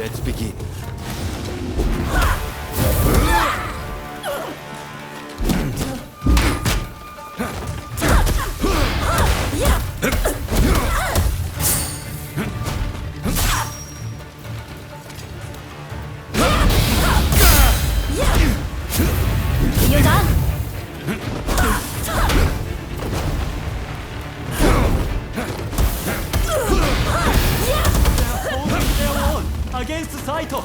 Let's begin. You done? Against Saito.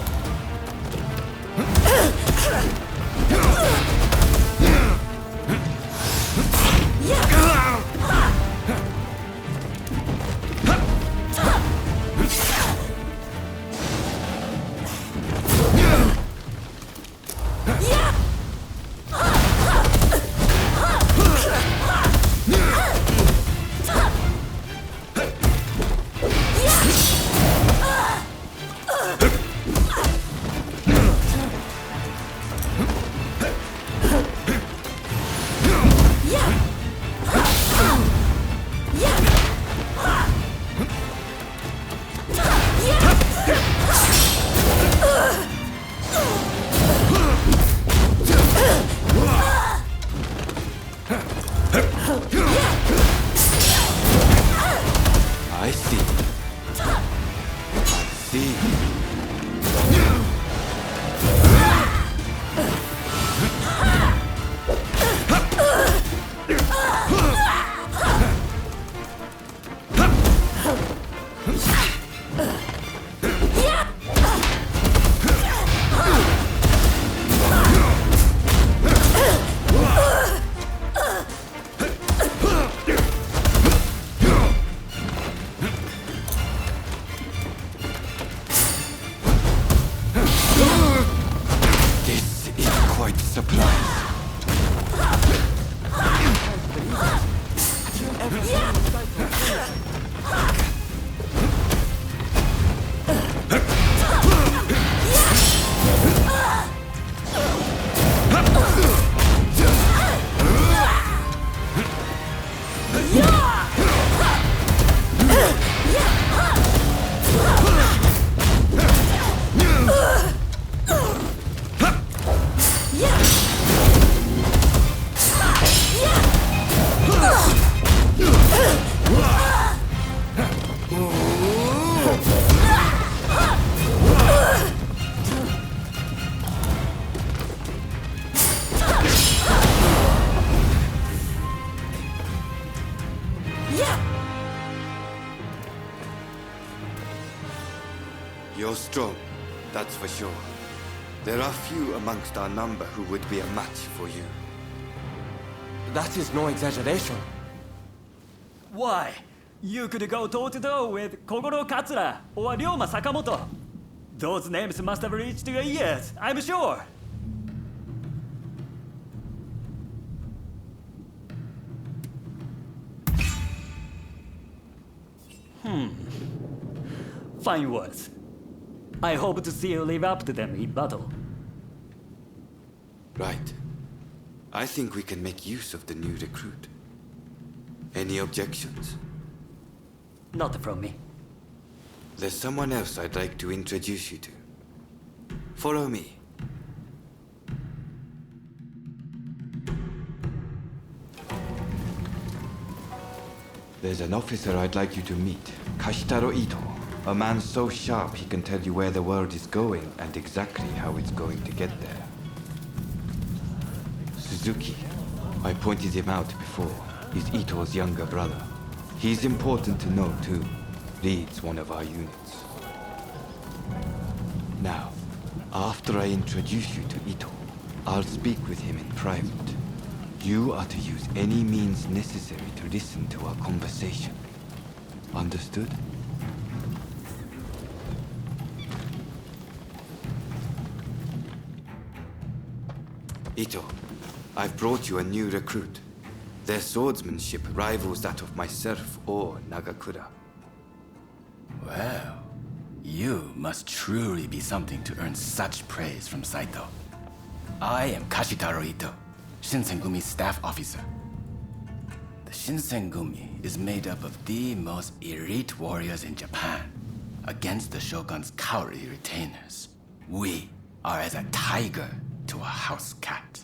I see. This is quite a surprise. You're strong, that's for sure. There are few amongst our number who would be a match for you. That is no exaggeration. Why? You could go toe-to-toe with Kogoro Katsura or Ryoma Sakamoto. Those names must have reached your ears, I'm sure. Fine words. I hope to see you live up to them in battle. Right. I think we can make use of the new recruit. Any objections? Not from me. There's someone else I'd like to introduce you to. Follow me. There's an officer I'd like you to meet, Kashitaro Ito. A man so sharp he can tell you where the world is going and exactly how it's going to get there. Suzuki. I pointed him out before. He's Ito's younger brother. He's important to know too. Leads one of our units. Now, after I introduce you to Ito, I'll speak with him in private. You are to use any means necessary to listen to our conversation. Understood? Ito, I've brought you a new recruit. Their swordsmanship rivals that of myself or Nagakura. Well, you must truly be something to earn such praise from Saito. I am Kashitaro Ito, Shinsengumi's staff officer. The Shinsengumi is made up of the most elite warriors in Japan. against the shogun's cowardly retainers. We are as a tiger to a house cat.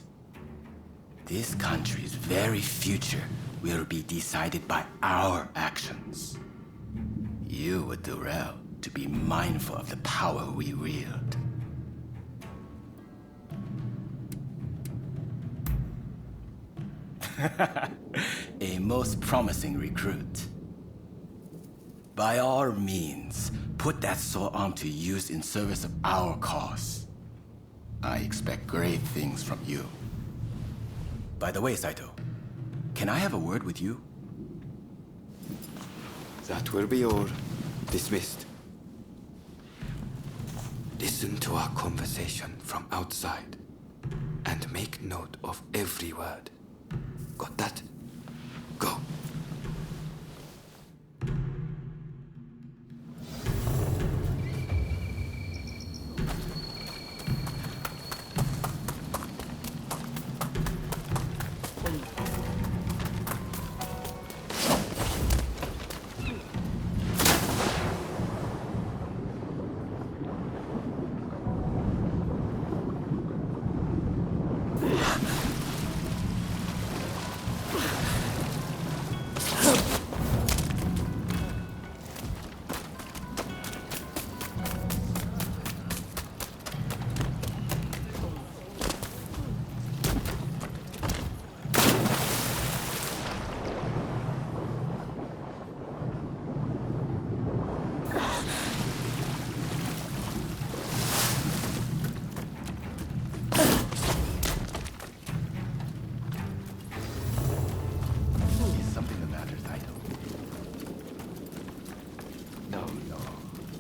This country's very future will be decided by our actions. You would do well to be mindful of the power we wield. A most promising recruit. By all means, put that sword arm to use in service of our cause. I expect great things from you. By the way, Saito, can I have a word with you? That will be all. Dismissed. Listen to our conversation from outside, and make note of every word. Got that? Go.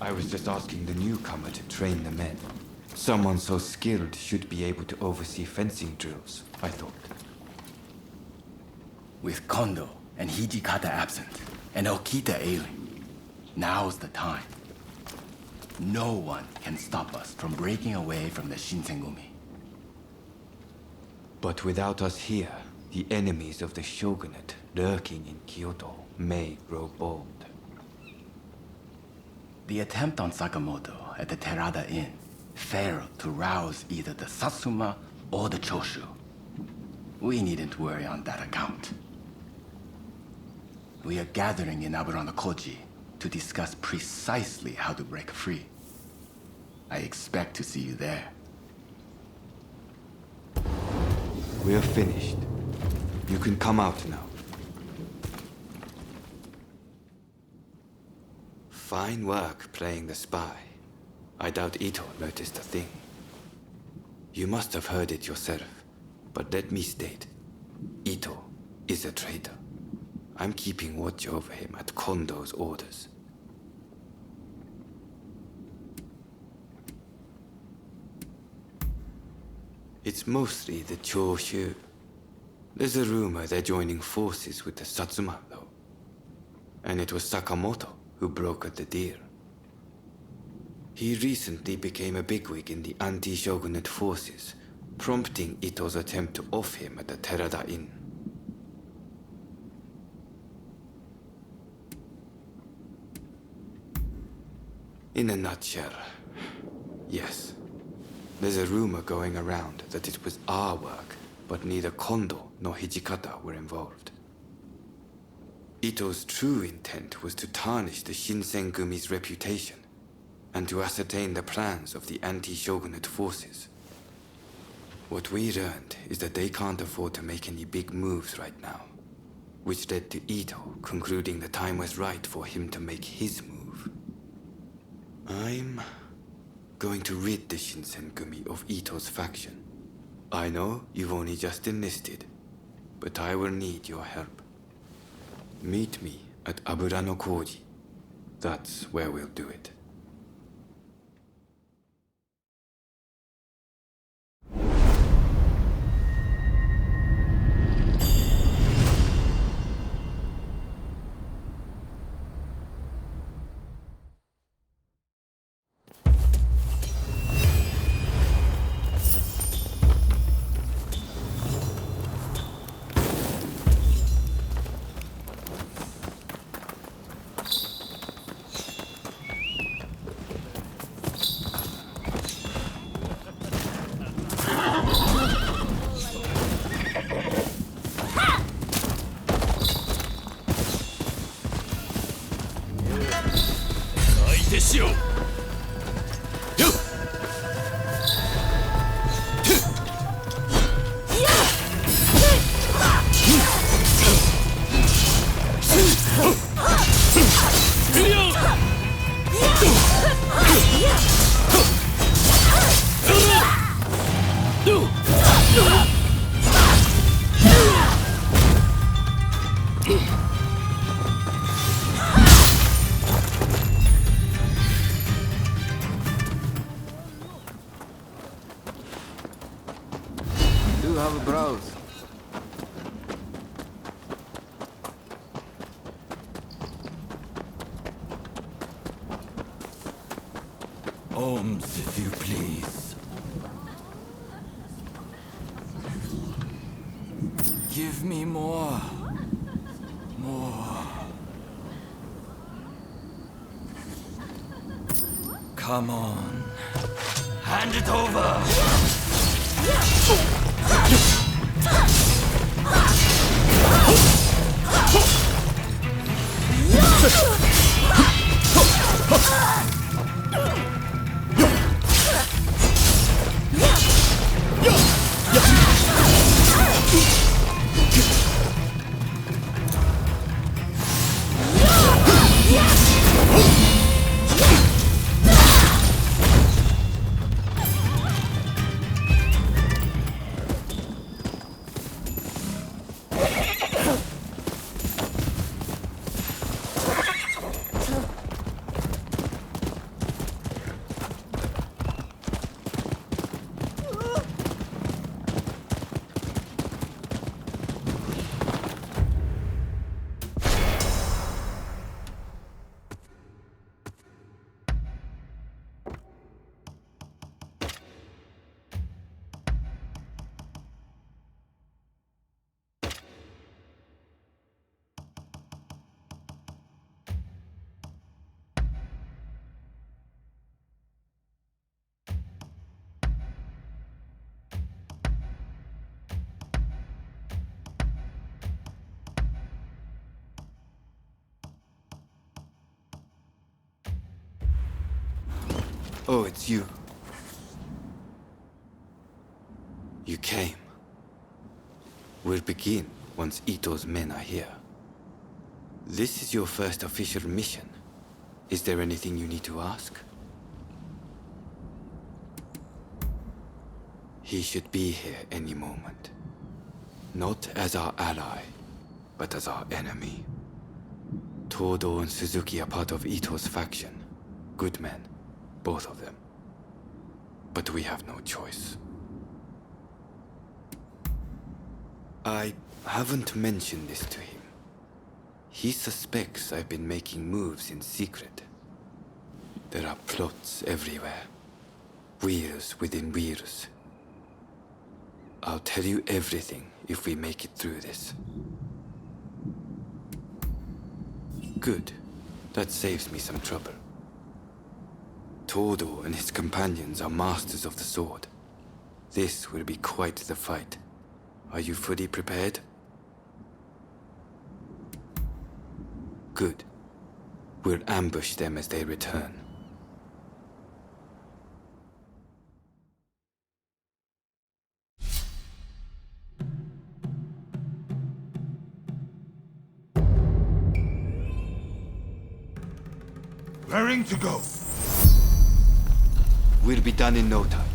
I was just asking the newcomer to train the men. Someone so skilled should be able to oversee fencing drills, I thought. With Kondo and Hijikata absent, and Okita ailing, now's the time. No one can stop us from breaking away from the Shinsengumi. But without us here, the enemies of the shogunate lurking in Kyoto may grow bold. The attempt on Sakamoto at the Terada Inn failed to rouse either the Satsuma or the Choshu. We needn't worry on that account. We are gathering in Aburanokoji to discuss precisely how to break free. I expect to see you there. We're finished. You can come out now. Fine work playing the spy. I doubt Ito noticed a thing. You must have heard it yourself, but let me state, Ito is a traitor. I'm keeping watch over him at Kondo's orders. It's mostly the Choshu. There's a rumor they're joining forces with the Satsuma, though. And it was Sakamoto who brokered the deal. He recently became a bigwig in the anti-shogunate forces, prompting Ito's attempt to off him at the Terada Inn. In a nutshell, yes. There's a rumor going around that it was our work, but neither Kondo nor Hijikata were involved. Ito's true intent was to tarnish the Shinsengumi's reputation and to ascertain the plans of the anti-shogunate forces. What we learned is that they can't afford to make any big moves right now, which led to Ito concluding the time was right for him to make his move. I'm going to rid the Shinsengumi of Ito's faction. I know you've only just enlisted, but I will need your help. Meet me at Aburanokoji. That's where we'll do it. しよう。Do have a browse. Arms, if you please. Give me more. More. Come on. Hand it over! Oh, it's you. You came. We'll begin once Ito's men are here. This is your first official mission. Is there anything you need to ask? He should be here any moment. Not as our ally, but as our enemy. Todo and Suzuki are part of Ito's faction. Good men. Both of them. But we have no choice. I haven't mentioned this to him. He suspects I've been making moves in secret. There are plots everywhere. Wheels within wheels. I'll tell you everything if we make it through this. Good. That saves me some trouble. Todo and his companions are masters of the sword. This will be quite the fight. Are you fully prepared? Good. We'll ambush them as they return. Raring to go. We'll be done in no time.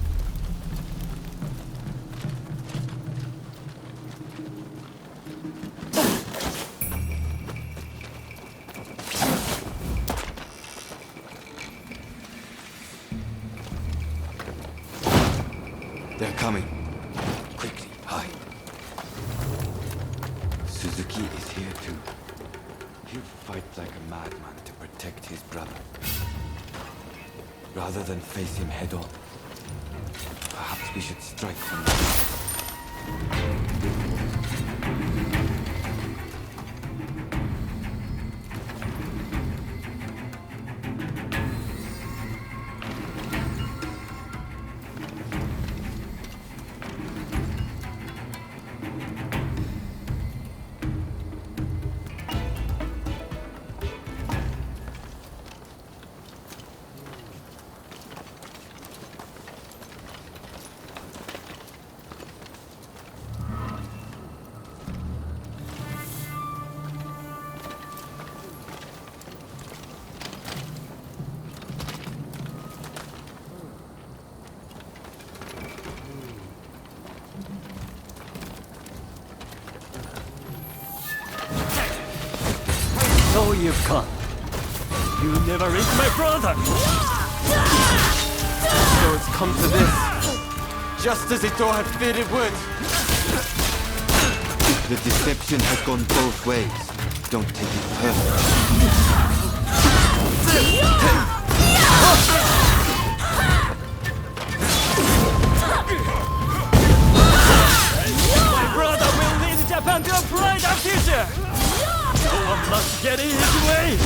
They're coming. Quickly, hide. Suzuki is here too. He'll fight like a madman to protect his brother. Rather than face him head-on, perhaps we should strike from the back. So you've come. You never reached my brother! So it's come to this. Just as Ito had feared it would. The deception has gone both ways. Don't take it personally. My brother will lead Japan to a brighter future! No one must get in his way!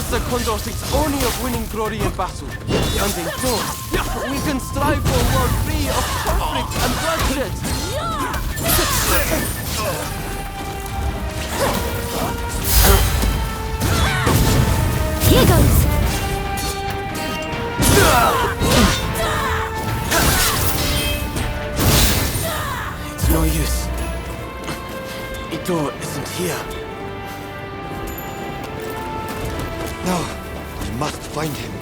Master Kondo thinks only of winning glory in battle, and they don't. But we can strive for a world free of conflict and bloodshed. Here goes. It's no use. Ito isn't here. No, we must find him.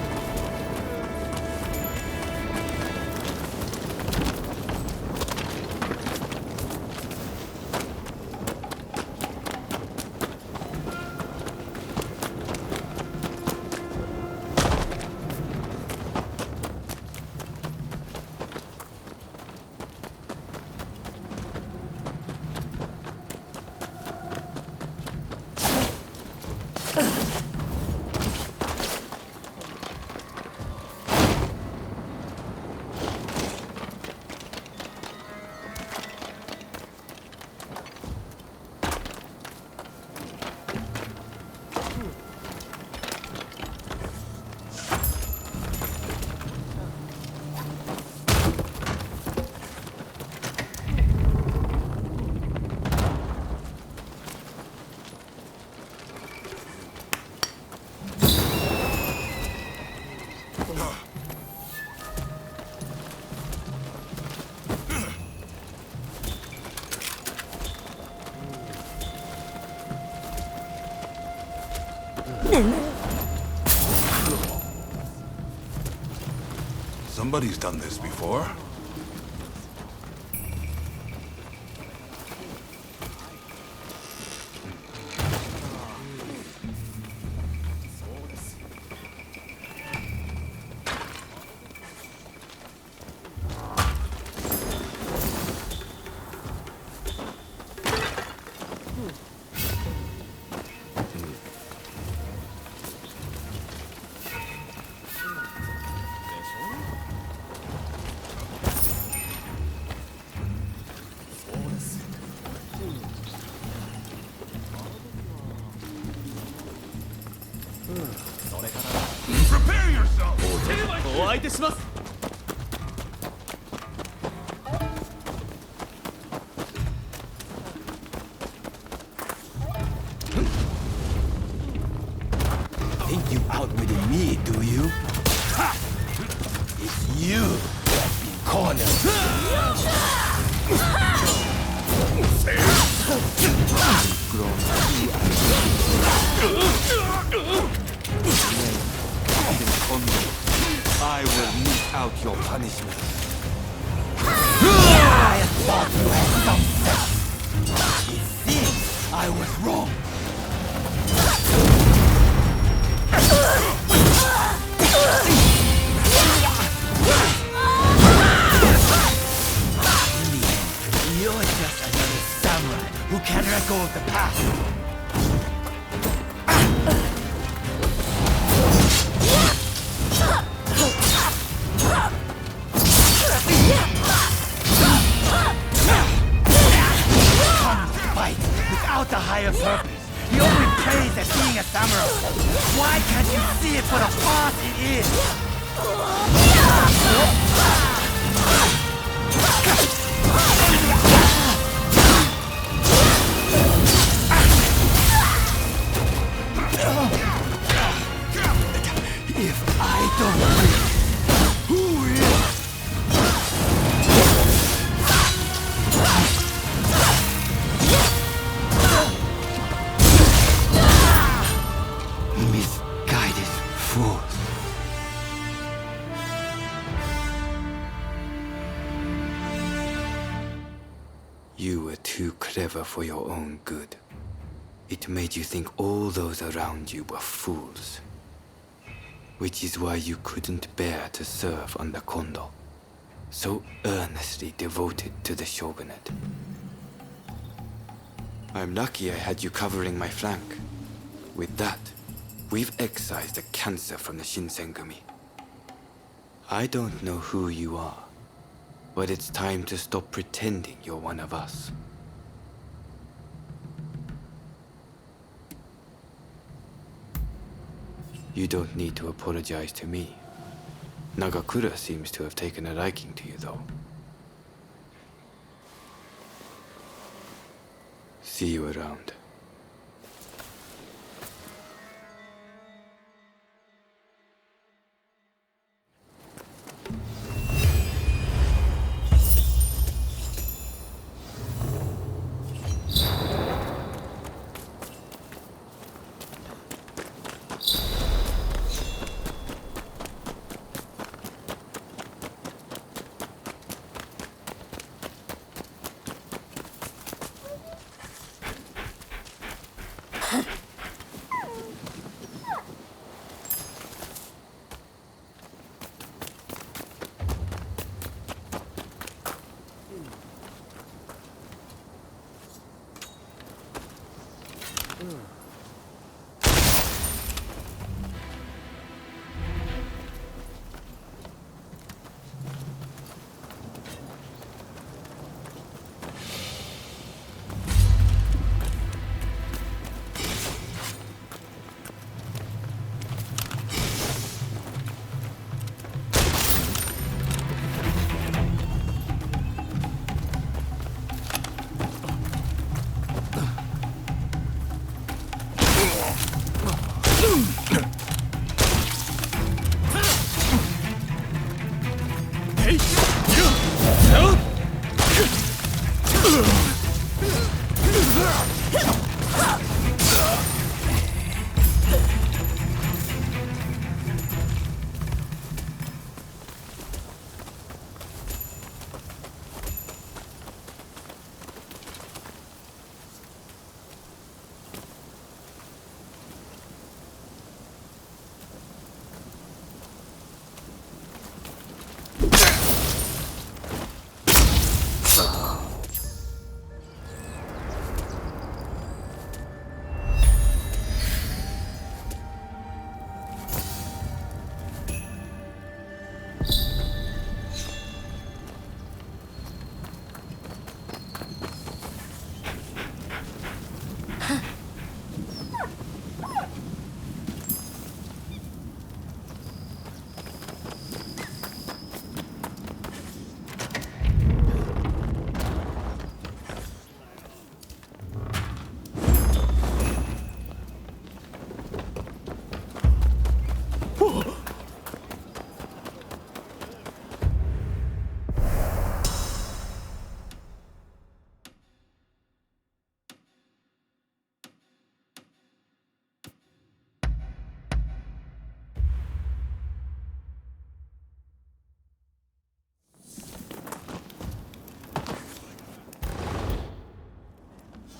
Somebody's done this before. Prepare yourself! お相手します Think you outwitted me, do you? Ha! It's you that's been cornered. I will mete out your punishment. I thought you had some sense. It seems I was wrong. In the end, you're just another samurai who can't let go of the past. Without a higher purpose. He only plays at being a samurai. Why can't you see it for the farce it is? You were too clever for your own good. It made you think all those around you were fools. Which is why you couldn't bear to serve under Kondo, so earnestly devoted to the shogunate. I'm lucky I had you covering my flank. With that, we've excised the cancer from the Shinsengumi. I don't know who you are, but it's time to stop pretending you're one of us. You don't need to apologize to me. Nagakura seems to have taken a liking to you, though. See you around.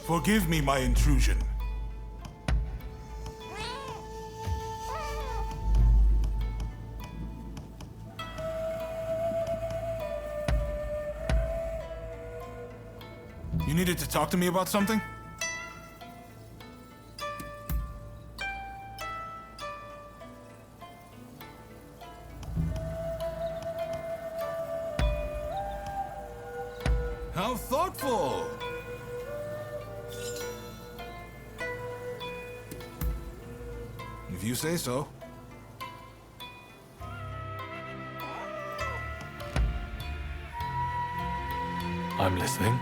Forgive me my intrusion. You needed to talk to me about something? How thoughtful! If you say so. I'm listening.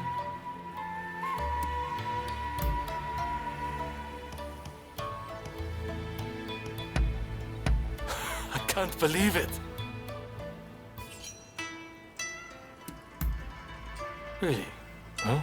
I can't believe it. Really? Huh?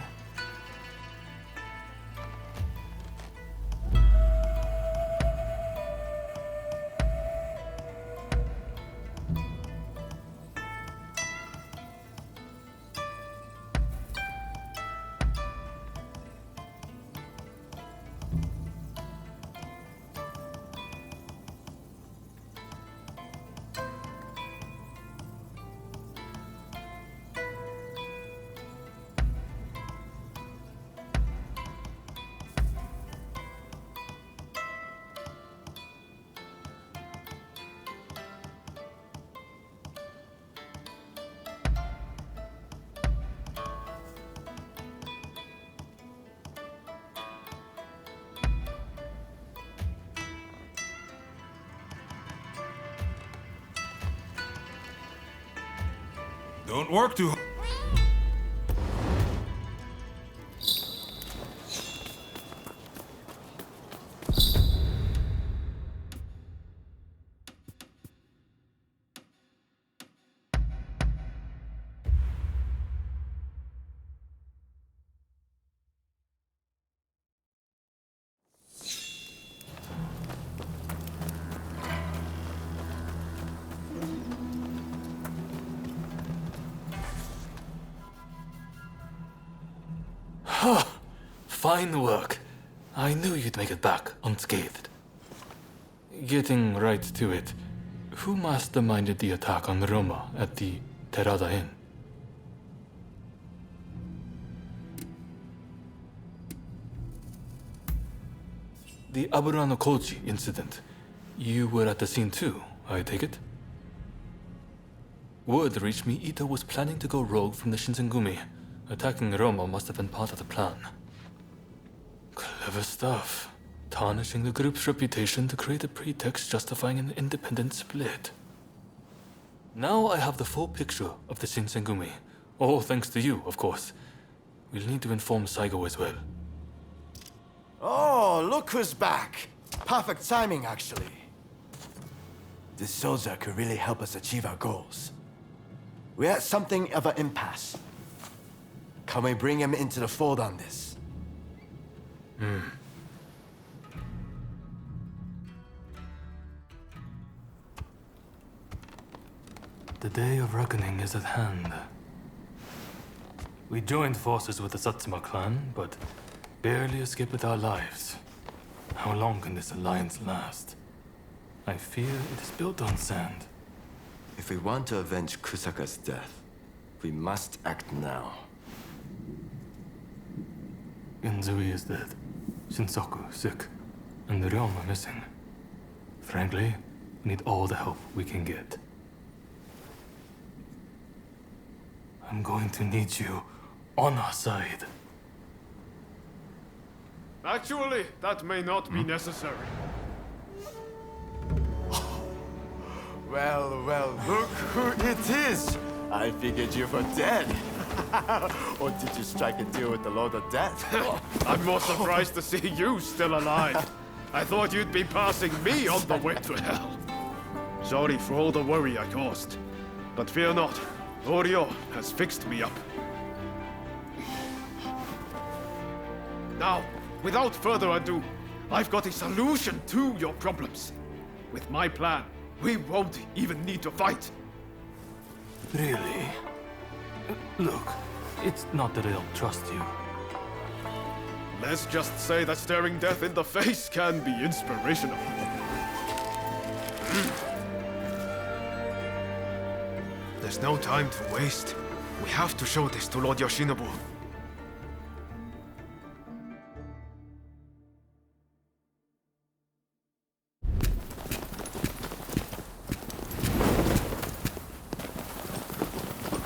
Don't work too. Fine work. I knew you'd make it back unscathed. Getting right to it, who masterminded the attack on Roma at the Terada Inn? The Aburano Koji incident. You were at the scene too, I take it? Word reached me Ito was planning to go rogue from the Shinsengumi. Attacking Roma must have been part of the plan. Clever stuff. Tarnishing the group's reputation to create a pretext justifying an independent split. Now I have the full picture of the Shinsengumi. All thanks to you, of course. We'll need to inform Saigo as well. Oh, look who's back. Perfect timing, actually. This soldier could really help us achieve our goals. We're at something of an impasse. Can we bring him into the fold on this? The day of reckoning is at hand. We joined forces with the Satsuma clan, but barely escaped with our lives. How long can this alliance last? I fear it is built on sand. If we want to avenge Kusaka's death, we must act now. Genzui is dead. Shinsaku sick. And Ryoma missing. Frankly, we need all the help we can get. I'm going to need you on our side. Actually, that may not be necessary. Well, look who it is! I figured you were dead. Or did you strike a deal with the Lord of Death? I'm more surprised to see you still alive. I thought you'd be passing me on the way to hell. Sorry for all the worry I caused. But fear not, Oryo has fixed me up. Now, without further ado, I've got a solution to your problems. With my plan, we won't even need to fight. Really? Look, it's not that I don't trust you. Let's just say that staring death in the face can be inspirational. There's no time to waste. We have to show this to Lord Yoshinobu.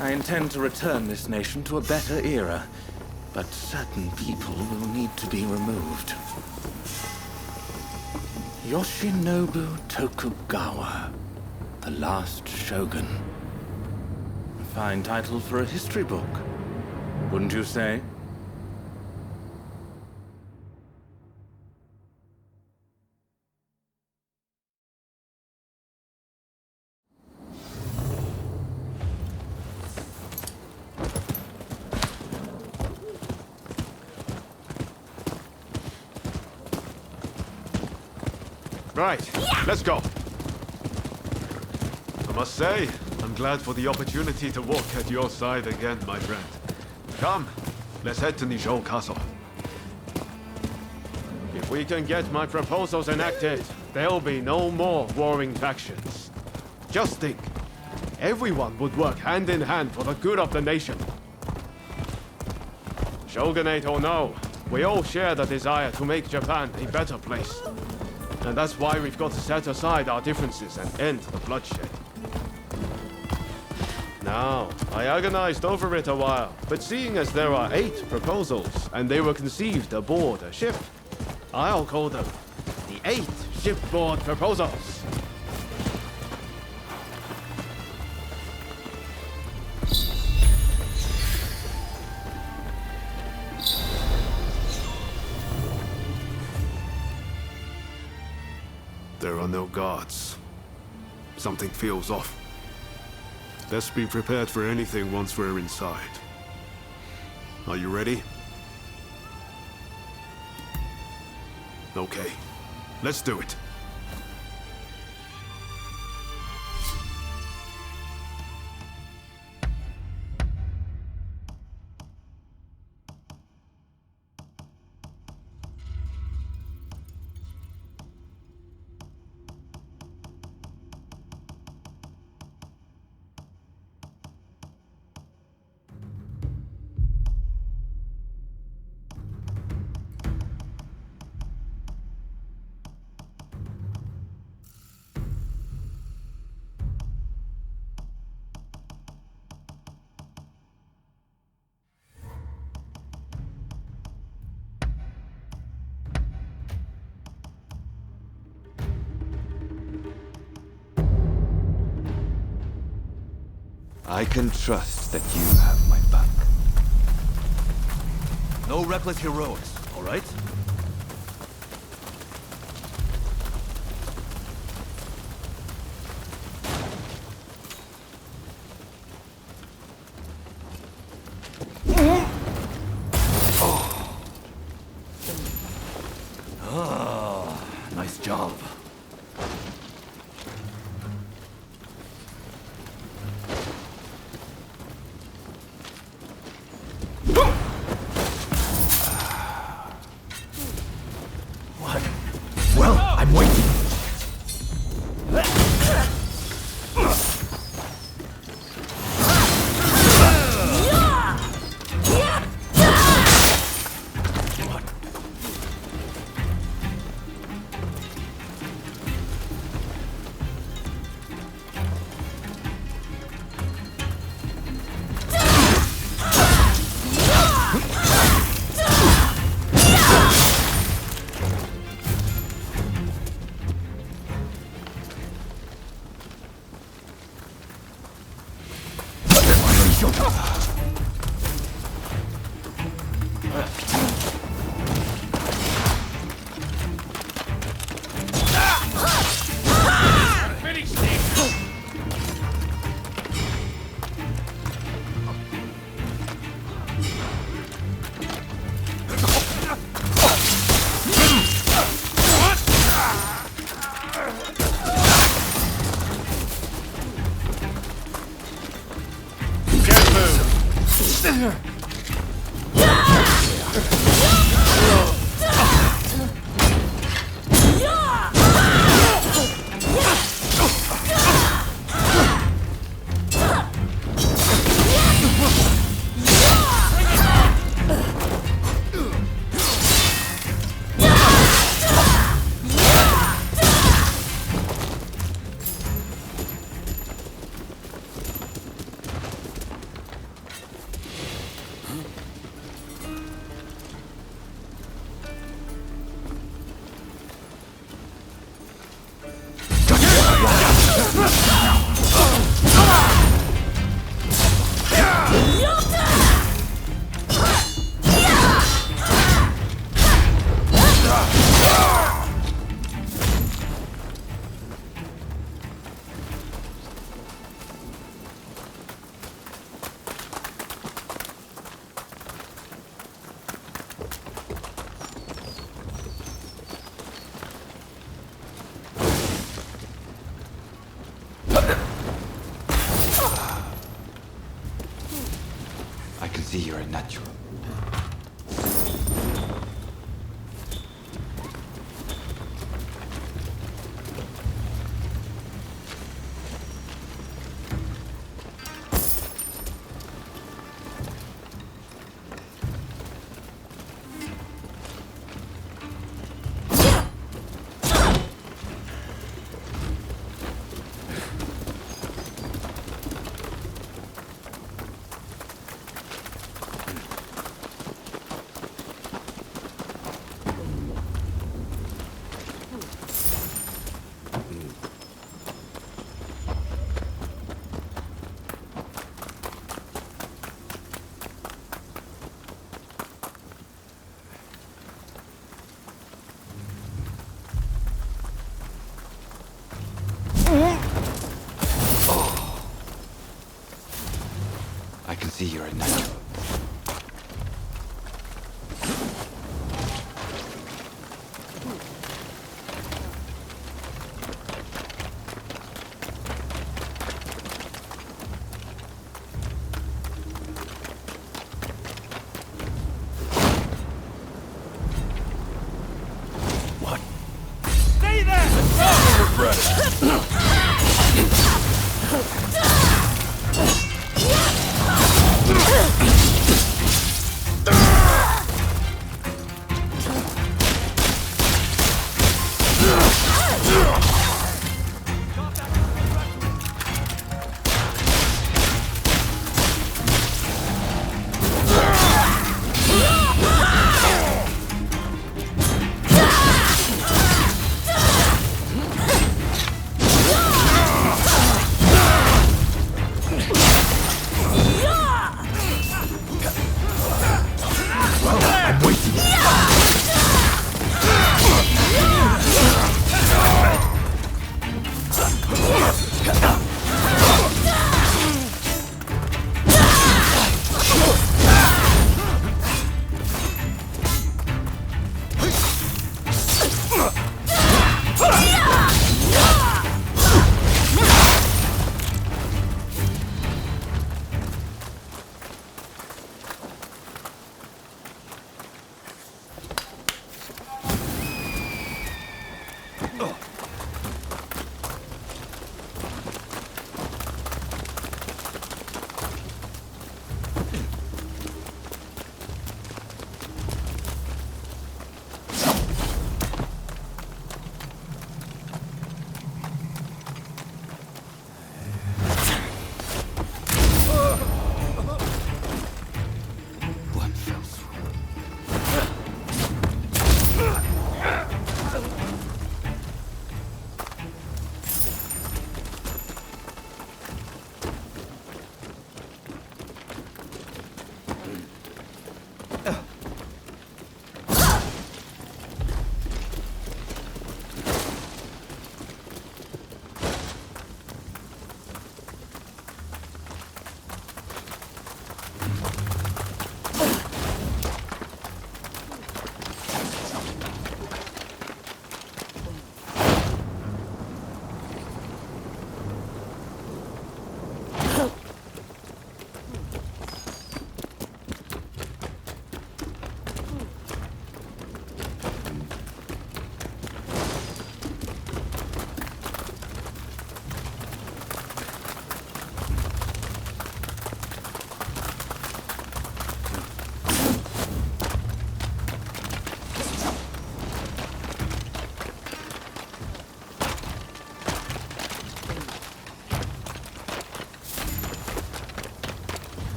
I intend to return this nation to a better era, but certain people will need to be removed. Yoshinobu Tokugawa, the last shogun. A fine title for a history book, wouldn't you say? Right, let's go. I must say, I'm glad for the opportunity to walk at your side again, my friend. Come, let's head to Nijou Castle. If we can get my proposals enacted, there'll be no more warring factions. Just think, everyone would work hand in hand for the good of the nation. Shogunate or no, we all share the desire to make Japan a better place. And that's why we've got to set aside our differences and end the bloodshed. Now, I agonized over it a while, but seeing as there are 8 proposals, and they were conceived aboard a ship, I'll call them the 8 shipboard proposals. There are no guards. Something feels off. Let's be prepared for anything once we're inside. Are you ready? Okay, let's do it. I can trust that you have my back. No reckless heroics, all right? Nice job. Well, I'm waiting. I can see you're a natural.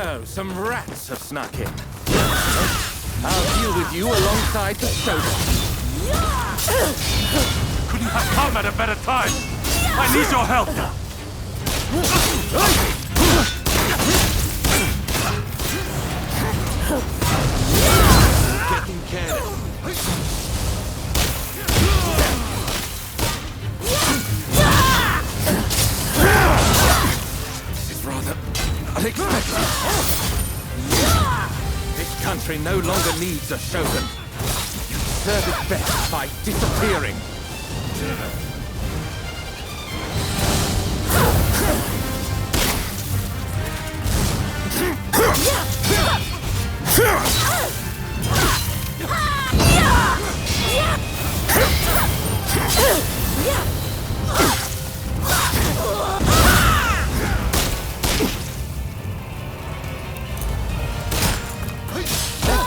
So, some rats have snuck in. I'll deal with you alongside the shogun. Couldn't have come at a better time. I need your help. Getting careless. This is rather unexpected. This country no longer needs a shogun. You serve it best by disappearing.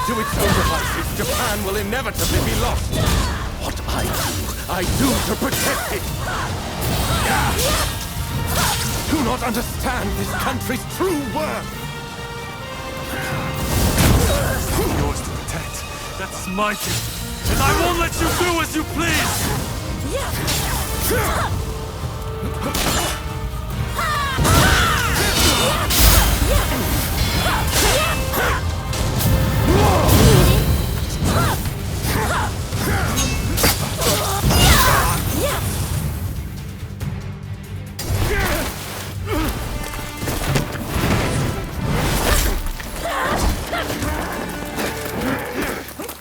To its own devices, Japan will inevitably be lost. What I do to protect it. Do not understand this country's true worth. Yours to protect. That's my thing. And I won't let you do as you please!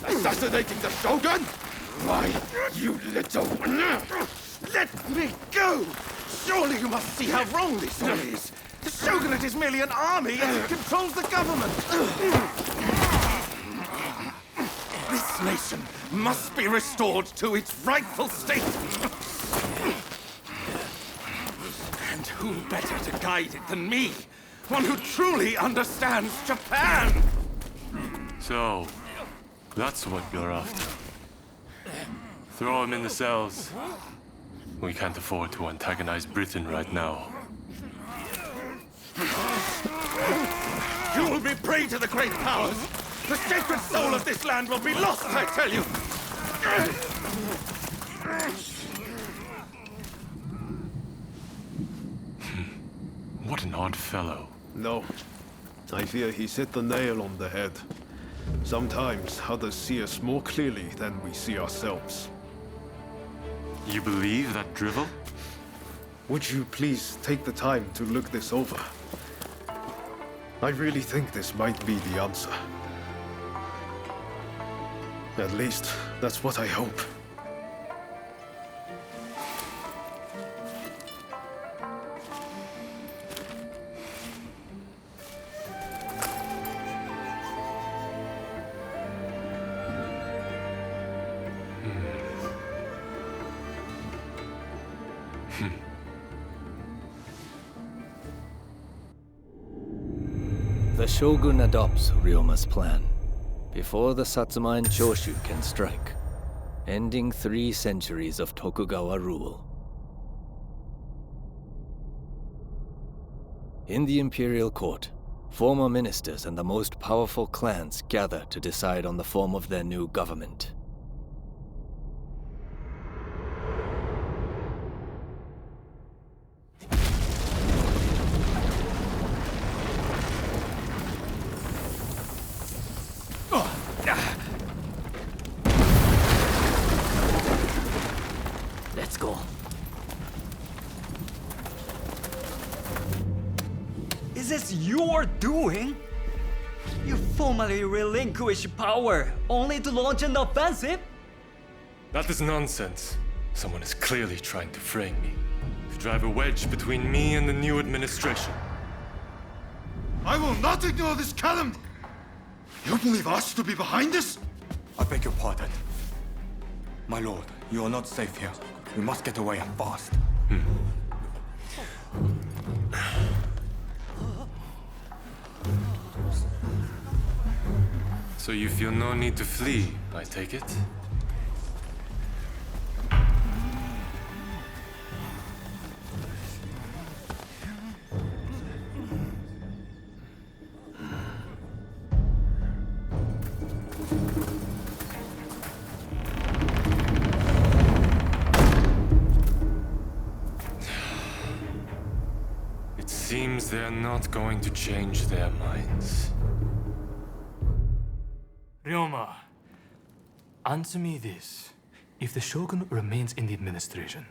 Assassinating the Shogun? Why, you little... Let me go! Surely you must see how wrong this all is. The Shogunate is merely an army as it controls the government. This nation must be restored to its rightful state. And who better to guide it than me? One who truly understands Japan! So, that's what you're after. Throw him in the cells. We can't afford to antagonize Britain right now. You will be prey to the great powers! The sacred soul of this land will be lost, I tell you! What an odd fellow. No. I fear he's hit the nail on the head. Sometimes others see us more clearly than we see ourselves. You believe that drivel? Would you please take the time to look this over? I really think this might be the answer. At least, that's what I hope. The Shogun adopts Ryoma's plan before the Satsuma and Choshu can strike, ending 3 centuries of Tokugawa rule. In the imperial court, former ministers and the most powerful clans gather to decide on the form of their new government. Let's go. Is this your doing? You formally relinquish power only to launch an offensive? That is nonsense. Someone is clearly trying to frame me. To drive a wedge between me and the new administration. I will not ignore this calumny! You believe us to be behind this? I beg your pardon. My lord, you are not safe here. We must get away and fast. So you feel no need to flee, I take it? seems they're not going to change their minds. Ryoma, answer me this. If the Shogun remains in the administration,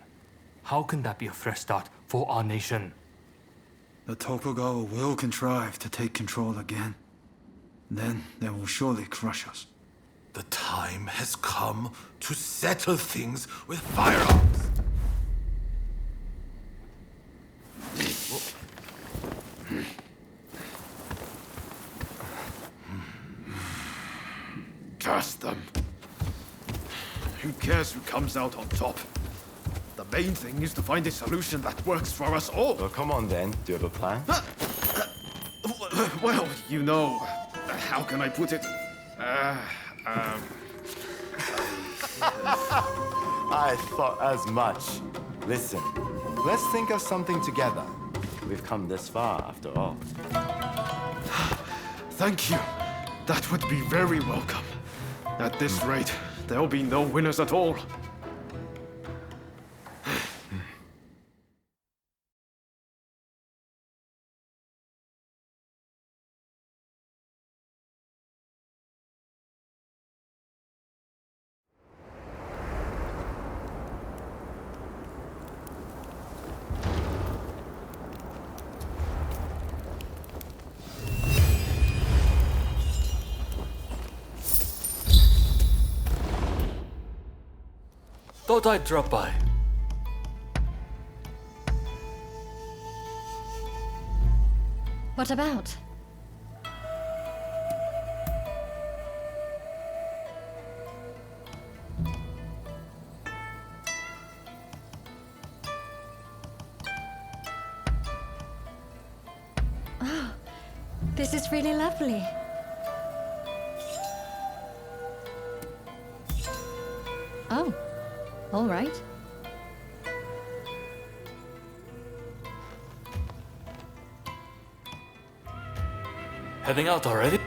how can that be a fresh start for our nation? The Tokugawa will contrive to take control again. Then they will surely crush us. The time has come to settle things with firearms. Curse them. Who cares who comes out on top? The main thing is to find a solution that works for us all. Well, come on then. Do you have a plan? Well, you know, how can I put it? I thought as much. Listen, let's think of something together. We've come this far, after all. Thank you. That would be very welcome. At this rate, there'll be no winners at all. Thought I'd drop by. What about? Oh, this is really lovely. Oh. All right. Heading out already?